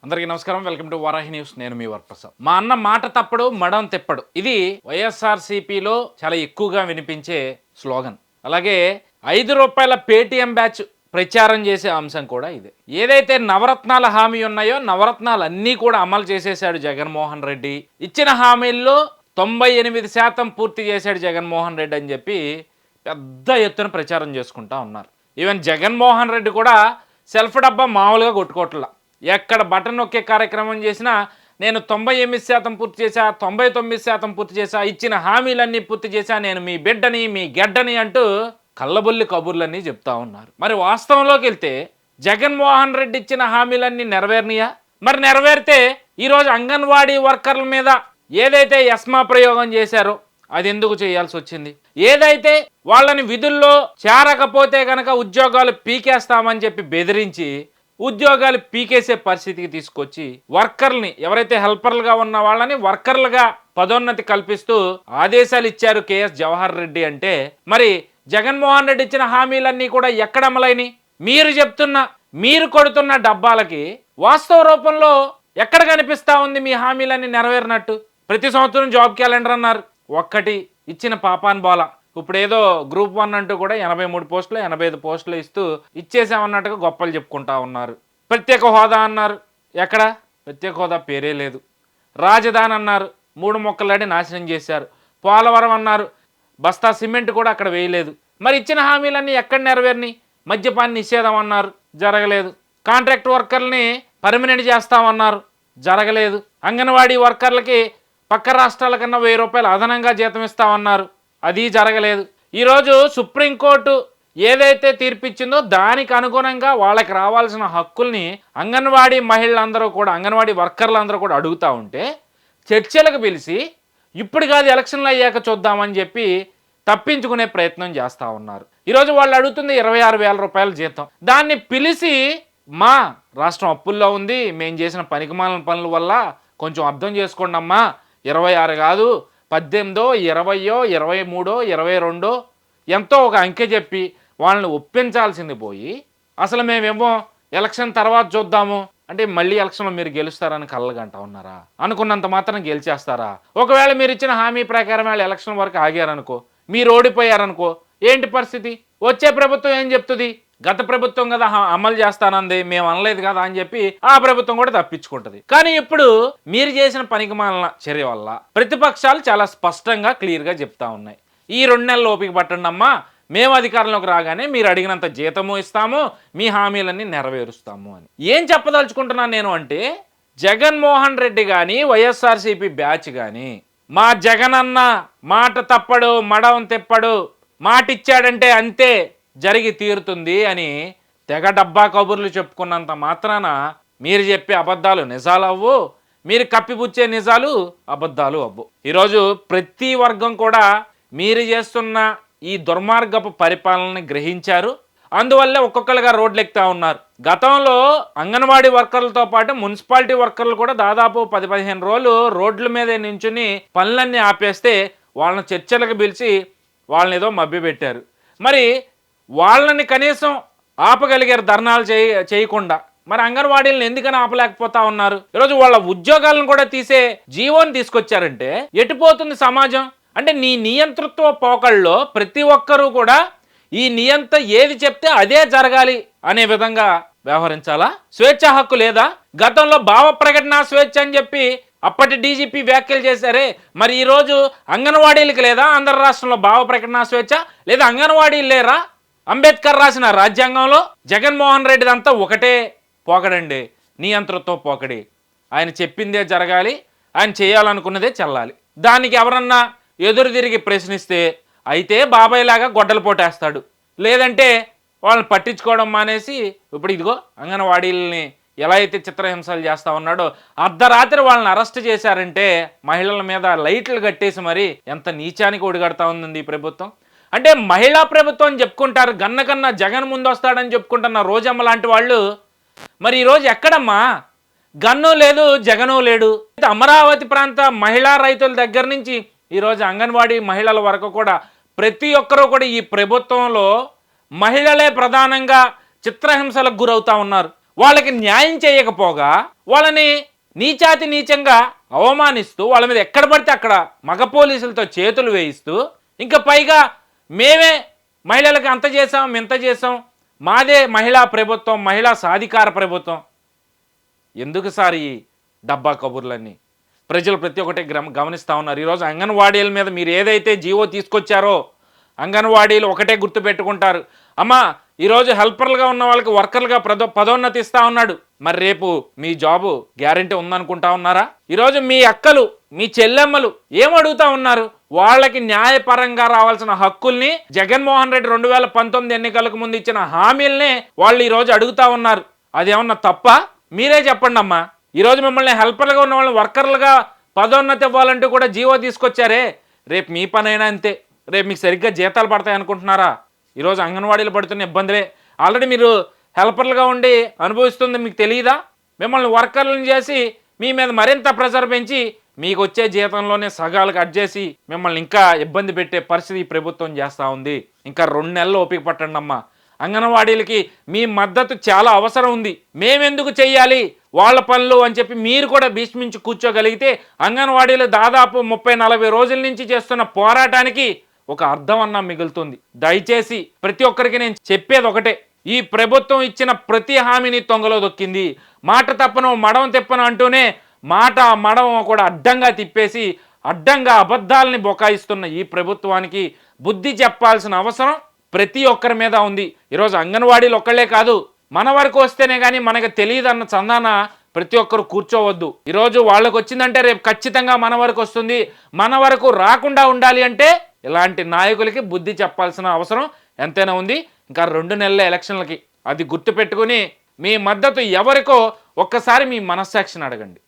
అందరికీ నమస్కారం. Welcome to Varahi news. నేను మీ వరప్రసాద్. మా అన్న మాట తప్పడు, మడం తిప్పడు. ఇది వైఎస్ఆర్సీపీలో చాలా ఎక్కువగా వినిపించే స్లోగన్. అలాగే ₹5 పేటీఎం బ్యాచ్ ప్రచారం చేసే అంశం కూడా ఇదే. ఏదైతే నవరత్నాల హామీ ఉన్నాయో నవరత్నాలు అన్నీ కూడా అమలు చేసేశాడు జగన్మోహన్ రెడ్డి. ఇచ్చిన హామీల్లో 98% పూర్తి చేశాడు జగన్మోహన్ రెడ్డి అని చెప్పి పెద్ద ఎత్తున ప్రచారం చేసుకుంటా ఉన్నారు. ఈవెన్ జగన్మోహన్ రెడ్డి కూడా సెల్ఫ్ డబ్బా మామూలుగా కొట్టుకోవట్లా. ఎక్కడ బటన్ నొక్కే కార్యక్రమం చేసినా నేను 98% పూర్తి చేశా, 99% పూర్తి చేశా, ఇచ్చిన హామీలన్నీ పూర్తి చేశా, నేను మీ బిడ్డని మీ గెడ్డని అంటూ కళ్ళబొల్లి కబుర్లన్నీ చెప్తా ఉన్నారు. మరి వాస్తవంలోకి వెళ్తే జగన్మోహన్ రెడ్డి ఇచ్చిన హామీలన్నీ నెరవేరినాయా? మరి నెరవేరితే ఈరోజు అంగన్వాడీ వర్కర్ల మీద ఏదైతే ఎస్మా ప్రయోగం చేశారో అది ఎందుకు చేయాల్సి వచ్చింది? ఏదైతే వాళ్ళని విధుల్లో చేరకపోతే గనక ఉద్యోగాలు పీకేస్తామని చెప్పి బెదిరించి ఉద్యోగాలు పీకేసే పరిస్థితికి తీసుకొచ్చి వర్కర్ని, ఎవరైతే హెల్పర్లుగా ఉన్న వాళ్ళని వర్కర్లుగా పదోన్నతి కల్పిస్తూ ఆదేశాలు ఇచ్చారు కేఎస్ జవహర్ రెడ్డి. అంటే మరి జగన్మోహన్ రెడ్డి ఇచ్చిన హామీలన్నీ కూడా ఎక్కడ అమలైనవి? మీరు చెప్తున్న, మీరు కొడుతున్న డబ్బాలకి వాస్తవ రూపంలో ఎక్కడ కనిపిస్తా ఉంది మీ హామీలన్నీ నెరవేరినట్టు? ప్రతి సంవత్సరం జాబ్ క్యాలెండర్ అన్నారు, ఒక్కటి ఇచ్చిన పాపాన్ బాల. ఇప్పుడు ఏదో గ్రూప్ 1 అంటూ కూడా 83 పోస్టులు 85 పోస్టులు ఇస్తూ ఇచ్చేసామన్నట్టుగా గొప్పలు చెప్పుకుంటా ఉన్నారు. ప్రత్యేక హోదా అన్నారు, ఎక్కడ ప్రత్యేక హోదా పేరే లేదు. రాజధాని అన్నారు, 3 మొక్కలాడి నాశనం చేశారు. పోలవరం అన్నారు, బస్తా సిమెంట్ కూడా అక్కడ వేయలేదు. మరి ఇచ్చిన హామీలన్నీ ఎక్కడ నెరవేరినాయి? మద్యపాన నిషేధం అన్నారు, జరగలేదు. కాంట్రాక్ట్ వర్కర్ని పర్మనెంట్ చేస్తామన్నారు, జరగలేదు. అంగన్వాడీ వర్కర్లకి పక్క రాష్ట్రాల కన్నా ₹1000 అదనంగా జీతం ఇస్తామన్నారు, అది జరగలేదు. ఈరోజు సుప్రీంకోర్టు ఏదైతే తీర్పిచ్చిందో దానికి అనుగుణంగా వాళ్ళకి రావాల్సిన హక్కుల్ని అంగన్వాడీ మహిళలందరూ కూడా, అంగన్వాడీ వర్కర్లందరూ కూడా అడుగుతూ ఉంటే చర్చలకు పిలిచి ఇప్పుడు కాదు ఎలక్షన్లు అయ్యాక చూద్దామని చెప్పి తప్పించుకునే ప్రయత్నం చేస్తూ ఉన్నారు. ఈరోజు వాళ్ళు అడుగుతుంది ₹26,000 జీతం. దాన్ని పిలిచి మా రాష్ట్రం అప్పుల్లో ఉంది, మేము చేసిన పనికిమాలిన పనుల వల్ల కొంచెం అర్థం చేసుకోండి అమ్మా, 26 కాదు 18, 20, 23, 22 ఎంతో ఒక అంకె చెప్పి వాళ్ళని ఒప్పించాల్సింది పోయి అసలు మేమేమో ఎలక్షన్ తర్వాత చూద్దాము అంటే మళ్ళీ ఎలక్షన్లో మీరు గెలుస్తారని కళ్ళగంటా ఉన్నారా? అనుకున్నంత మాత్రం గెలిచేస్తారా? ఒకవేళ మీరు ఇచ్చిన హామీ ప్రకారం వాళ్ళు ఎలక్షన్ వరకు ఆగారనుకో, మీరు ఓడిపోయారనుకో, ఏంటి పరిస్థితి? వచ్చే ప్రభుత్వం ఏం చెప్తుంది? గత ప్రభుత్వం కదా అమలు చేస్తానంది, మేము అనలేదు కదా అని చెప్పి ఆ ప్రభుత్వం కూడా తప్పించుకుంటుంది. కానీ ఇప్పుడు మీరు చేసిన పనికిమాలిన చర్య వల్ల ప్రతిపక్షాలు చాలా స్పష్టంగా క్లియర్గా చెప్తా ఉన్నాయి, ఈ 2 నెలలు ఓపిక పట్టండి అమ్మా, మేము అధికారంలోకి రాగానే మీరు అడిగినంత జీతము ఇస్తాము, మీ హామీలన్నీ నెరవేరుస్తాము అని. ఏం చెప్పదలుచుకుంటున్నాను నేను అంటే, జగన్మోహన్ రెడ్డి కానీ వైఎస్ఆర్సీపీ బ్యాచ్ కానీ మా జగనన్న మాట తప్పడు, మడం తిప్పడు, మాటిచ్చాడంటే అంతే జరిగి తీరుతుంది అని తెగ డబ్బా కబుర్లు చెప్పుకున్నంత మాత్రాన మీరు చెప్పే అబద్ధాలు నిజాలు అవ్వు, మీరు కప్పిపుచ్చే నిజాలు అబద్ధాలు అవ్వు. ఈరోజు ప్రతి వర్గం కూడా మీరు చేస్తున్న ఈ దుర్మార్గపు పరిపాలనని గ్రహించారు. అందువల్లే ఒక్కొక్కరుగా రోడ్లు ఎక్కుతా ఉన్నారు. గతంలో అంగన్వాడీ వర్కర్లతో పాటు మున్సిపాలిటీ వర్కర్లు కూడా దాదాపు 10-15 రోజులు రోడ్ల మీద నించుని పనులన్నీ ఆపేస్తే వాళ్ళని చర్చలకు పిలిచి వాళ్ళని ఏదో మభ్యపెట్టారు. మరి వాళ్ళని కనీసం ఆపగలిగారు ధర్నాలు చేయకుండా. మరి అంగన్వాడీలను ఎందుకని ఆపలేకపోతా ఉన్నారు? ఈరోజు వాళ్ళ ఉద్యోగాలను కూడా తీసే జీవోని తీసుకొచ్చారంటే ఎటుపోతుంది సమాజం? అంటే నీ నియంతృత్వ పోకళ్ళలో ప్రతి ఒక్కరూ కూడా ఈ నియంత ఏది చెప్తే అదే జరగాలి అనే విధంగా వ్యవహరించాలా? స్వేచ్ఛా హక్కు లేదా? గతంలో భావ ప్రకటన స్వేచ్ఛ అని చెప్పి అప్పటి డీజీపీ వ్యాఖ్యలు చేశారే, మరి ఈరోజు అంగన్వాడీలకు లేదా? ఆంధ్ర రాష్ట్రంలో భావ ప్రకటన స్వేచ్ఛ లేదా? అంగన్వాడీలు లేరా? అంబేద్కర్ రాసిన రాజ్యాంగంలో జగన్మోహన్ రెడ్డిదంతా ఒకటే పోకడండి, నియంతృత్వ పోకడి. ఆయన చెప్పిందే జరగాలి, ఆయన చేయాలనుకున్నదే చెల్లాలి. దానికి ఎవరన్నా ఎదురు తిరిగి ప్రశ్నిస్తే అయితే బాబాయ్ లాగా గొడ్డలు పోటేస్తాడు, లేదంటే వాళ్ళని పట్టించుకోవడం మానేసి ఇప్పుడు ఇదిగో అంగన్వాడీలని ఎలా అయితే చిత్రహింసలు చేస్తూ ఉన్నాడో అర్ధరాత్రి వాళ్ళని అరెస్ట్ చేశారంటే మహిళల మీద లైట్లు కట్టేసి మరి ఎంత నీచానికి ఒడిగడతా ఉంది ఈ ప్రభుత్వం. అంటే మహిళా ప్రభుత్వం అని చెప్పుకుంటారు, గన్నకన్నా జగన్ ముందు వస్తాడని చెప్పుకుంటున్న రోజమ్మ లాంటి వాళ్ళు మరి ఈరోజు ఎక్కడమ్మా? గన్ను లేదు, జగను లేడు. అమరావతి ప్రాంత మహిళా రైతుల దగ్గర నుంచి ఈరోజు అంగన్వాడీ మహిళల వరకు కూడా ప్రతి ఒక్కరూ కూడా ఈ ప్రభుత్వంలో మహిళలే ప్రధానంగా చిత్రహింసలకు గురవుతా ఉన్నారు. వాళ్ళకి న్యాయం చేయకపోగా వాళ్ళని నీచాతి నీచంగా అవమానిస్తూ వాళ్ళ మీద ఎక్కడ పడితే అక్కడ మగ పోలీసులతో చేతులు వేయిస్తూ ఇంకా పైగా మేమే మహిళలకు అంత చేసాం ఇంత చేసాం, మాదే మహిళా ప్రభుత్వం, మహిళా సాధికార ప్రభుత్వం. ఎందుకు సార్ ఈ డబ్బా కబుర్లన్నీ? ప్రజలు ప్రతి ఒక్కటి గమనిస్తూ ఉన్నారు. ఈరోజు అంగన్వాడీల మీద మీరు ఏదైతే జీవో తీసుకొచ్చారో అంగన్వాడీలు ఒకటే గుర్తుపెట్టుకుంటారు. అమ్మా ఈరోజు హెల్పర్లుగా ఉన్న వాళ్ళకి వర్కర్లుగా పదోన్నతి ఇస్తా ఉన్నాడు. మరి రేపు మీ జాబు గ్యారంటీ ఉందనుకుంటా ఉన్నారా? ఈరోజు మీ అక్కలు మీ చెల్లెమ్మలు ఏమడుగుతా ఉన్నారు? వాళ్ళకి న్యాయపరంగా రావాల్సిన హక్కుల్ని జగన్మోహన్ రెడ్డి 2019 ఎన్నికలకు ముందు ఇచ్చిన హామీలనే వాళ్ళు ఈరోజు అడుగుతా ఉన్నారు. అదేమన్నా తప్ప? మీరే చెప్పండి అమ్మా. ఈరోజు మిమ్మల్ని హెల్పర్లుగా ఉన్న వాళ్ళని వర్కర్లుగా పదోన్నతి ఇవ్వాలంటూ కూడా జీవో తీసుకొచ్చారే, రేపు మీ పనైనా అంతే. రేపు మీకు సరిగ్గా జీతాలు పడతాయి అనుకుంటున్నారా? ఈరోజు అంగన్వాడీలు పడుతున్న ఇబ్బందులే ఆల్రెడీ మీరు హెల్పర్లుగా ఉండి అనుభవిస్తుంది మీకు తెలియదా? మిమ్మల్ని వర్కర్లను చేసి మీ మీద మరింత ప్రెజర్ పెంచి మీకు వచ్చే జీతంలోనే సగాలు కట్ చేసి మిమ్మల్ని ఇంకా ఇబ్బంది పెట్టే పరిస్థితి ఈ ప్రభుత్వం చేస్తూ ఉంది. ఇంకా 2 నెలలు ఓపిక పట్టండి అమ్మా. అంగన్వాడీలకి మీ మద్దతు చాలా అవసరం ఉంది. మేమెందుకు చెయ్యాలి వాళ్ళ పనులు అని చెప్పి మీరు కూడా భీష్మించి కూర్చోగలిగితే అంగన్వాడీలు దాదాపు 30-40 రోజుల నుంచి చేస్తున్న పోరాటానికి ఒక అర్థం అన్నా మిగులుతుంది. దయచేసి ప్రతి ఒక్కరికి నేను చెప్పేది ఒకటే, ఈ ప్రభుత్వం ఇచ్చిన ప్రతి హామీని తొంగలో దొక్కింది. మాట తప్పను మడవ తిప్పను అంటూనే మాట మడవ కూడా అడ్డంగా తిప్పేసి అడ్డంగా అబద్ధాలని బొకాయిస్తున్న ఈ ప్రభుత్వానికి బుద్ధి చెప్పాల్సిన అవసరం ప్రతి ఒక్కరి మీద ఉంది. ఈరోజు అంగన్వాడీలు ఒక్కళ్ళే కాదు, మన వరకు వస్తేనే కానీ మనకు తెలియదు అన్న చందాన ప్రతి ఒక్కరు కూర్చోవద్దు. ఈరోజు వాళ్ళకు వచ్చిందంటే రేపు ఖచ్చితంగా మన వరకు వస్తుంది. మన వరకు రాకుండా ఉండాలి అంటే ఇలాంటి నాయకులకి బుద్ధి చెప్పాల్సిన అవసరం ఎంతైనా ఉంది. ఇంకా 2 నెలల ఎలక్షన్లకి అది గుర్తుపెట్టుకుని మీ మద్దతు ఎవరికో ఒక్కసారి మీ మనస్సాక్షిని అడగండి.